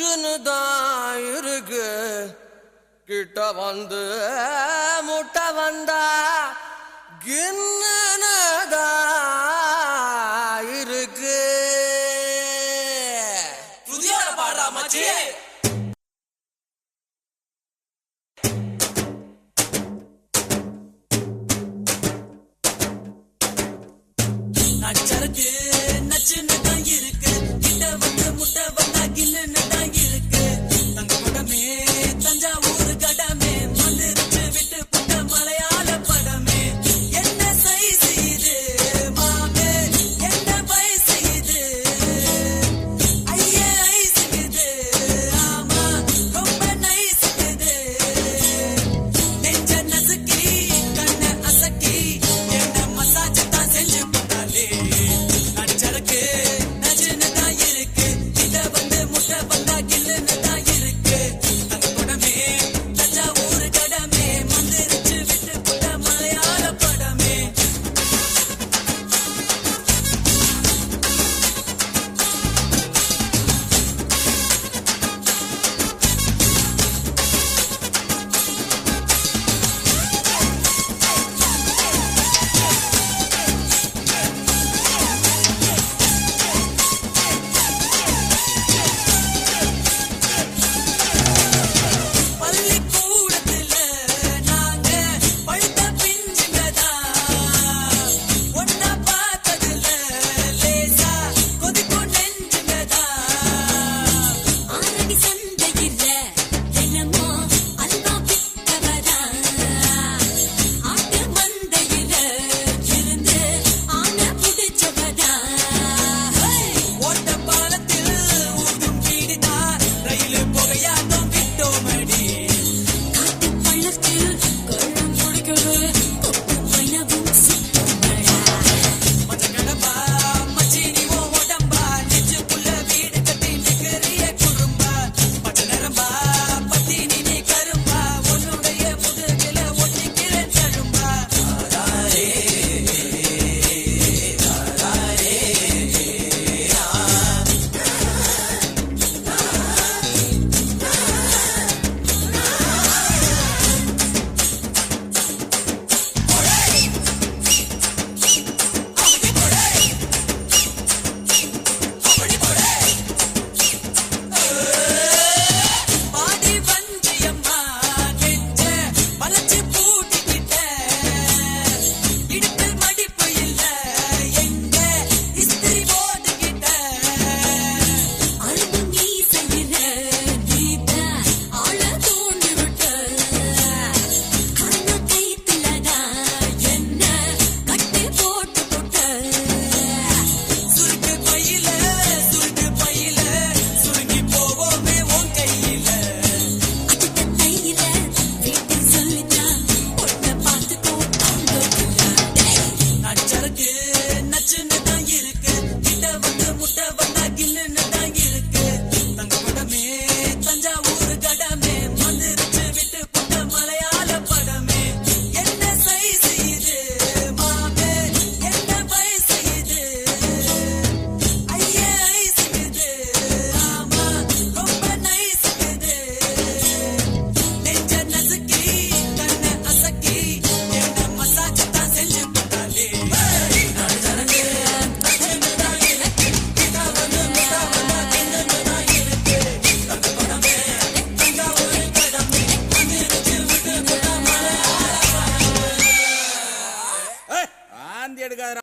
நச்சுன்னு தான் இருக்கு கிட்ட வந்து முட்டை வந்தா கின்னதா இருக்கு புதிய பாடுறா மச்சி நச்சருக்கு நச்சுன்னு தான் இருக்கு கிட்ட வந்து முட்டை வந்தா கின்னு தான் இருக்கு தங்க குடமே தஞ்சாவூர் கடமே மந்திரிச்சு விட்டு புட்ட மலையாள படமே என்ன சைஸ் இது மாமே என்ன வயசு இது ஐயா ஐஸ் இது ஆமா ரொம்ப நைஸ் இது நெஞ்ச நசுக்கி கண்ண அசக்கி என்ன மசாஜ் தான் செஞ்சு நச்சருக்கு நச்சுன்னு தான் இருக்கு கிட்ட வந்து முட்டை வந்தா கில்லுன்னு தான் இருக்கு தங்க குடமே தஞ்சாவூர் கடமே மந்திரிச்சு விட்டு புட்ட மலையாள படமே பள்ளிக்கூடத்துல நாங்க பழுத்த பிஞ்சுங்கதா ஒன்னா பார்த்ததுல லேசா கொதிக்கும் நெஞ்சுங்கதா ஆரடி சந்தையில தினமோ அல்வா வித்தவரா ஆட்டு மந்தையில இருந்து ஆன புடிச்சவரா ஓட்ட பாலத்தில் ஊதும் பீடிதா ரயில் புகையாட்டம் விட்டோமடி காட்டு பள்ளத்தில் கள்ளம் குடிக்கிறது தொப்பு வைனவும் சித்தமடா மச்சக்கடம்பா மச்சினி ஓ உடம்பா நெஞ்சுக்குள்ள வீடு கட்டி நிக்கிறிய குறும்பா பச்சை நிறம்பா பத்தினி நீ கரும்பா உன்னுடைய முதுகில ஒட்டிக்கிறேன் தழும்பா பாடி வஞ்சியம்மா நெஞ்ச வளைச்சு பூட்டிக்கிட்ட இடுப்பில் மடிப்பு இல்ல எங்க இஸ்திரி போட்டுக்கிட்ட அரும்பு மீசையில நீத ஆள தூண்டி விட்ட கண்ண கைத்துலடா என்ன கட்டி போட்டு போட்ட சுருக்கு பையில சுருங்கி போவோமே உன் கையில அதுக்கு தையில வீட்டில் சொல்லித்தான் பொண்ணை பார்த்துக்கோ நச்சருக்கு நச்சுன்னு தான் இருக்கு கிட்ட வந்து முட்டை வந்தா கில்லுன்னு தான் இருக்கு தங்க குடமே தஞ்சாவூர் கடை